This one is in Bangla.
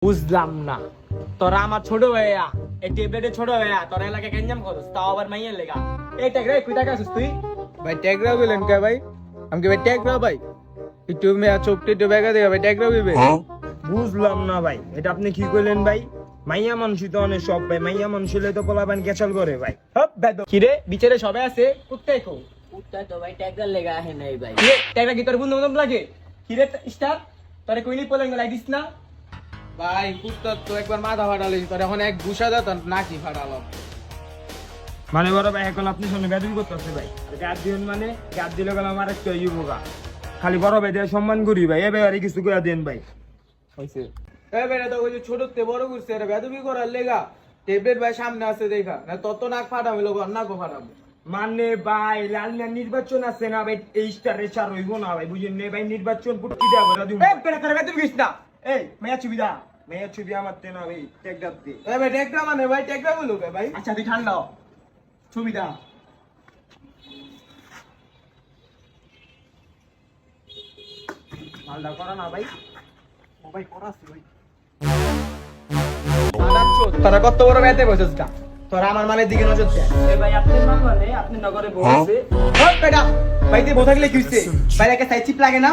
বুঝলাম না, তোরা আমার ছোট ভাইয়া, এই টেবলেটে ছোট ভাইয়া, তোরা এলাকায় গেঞ্জাম করছিস, তাও আবার মাইয়ের লেগা। এই ট্যাগরা কই টাকা আছিস তুই? ভাই ট্যাগরা বলেন কে ভাই? আমি কি ভাই ট্যাগরা ভাই? একটু মেয়া চোখটা একটু বেগা দেখা ভাই ট্যাগরা বিবে। বুঝলাম না ভাই, এটা আপনি কি কইলেন ভাই? মাইয়া মানুষই তো অনেক সব ভাই, মাইয়া মানুষ হলে তো পোলাপান ক্যাচাল করে ভাই। কি রে বিচারে সবাই আছে, কুত্তাই কো কুত্তা তো ভাই ট্যাগের লেগা আহে নাই ভাই। কি রে ট্যাগরা কি তোর বন্ধু বান্ধব লাগে? কি রে স্টার, তোরে কইনি পোলেন গলাই দিস না? ভাই কুত্তার তো একবার মাথা ফাটালে তোর এখন এক ঘুষা দাও তোর নাকি ফাটালো। মানে বড় ভাই এখন আপনি শুনে বেদবি করতেছে ভাই, আর গাদ দিন মানে গাদ দিলে গেল আমার একটা ইউবোগা, খালি বড় ভাই দিয়ে সম্মান করি ভাই, এবার আর কিছু করে দেন ভাই। হইছে এ বেটা তো ওই যে ছোটতে বড় করছে এটা বেদবি করার লেগা ট্যাবলেট ভাই সামনে আছে দেখা না তত নাক ফাটাবো লোক নাকও ফাটাবো। মানে ভাই লালনা নির্বাচন আছে না ভাই, এই স্টার রেচার হইব না ভাই, বুঝেন নে ভাই, নির্বাচন পুটকি দেব না দিন। এই বেটা করে বেদবি করিস না, এই মাইয়া ছবি দা, মাইয়া ছবি আমার তে না ভাই, টেক দাব দে। এ ভাই ট্যাগরা মানে ভাই ট্যাগরা বলো ভাই। আচ্ছা তুই ঠান্ডা হ, ছবি দা। মালদা করা না ভাই, ও ভাই করা আছে ভাই। তোরা কত বড় বেতে বসেছ কা? তোরা আমার মালের দিকে নজর দে। এ ভাই আপনি মান মানে আপনি নগরে বসে। ওই বেটা ভাই তুই বসে গেলে কি হইছে? ভাই একটা সাইড চিপ লাগে না?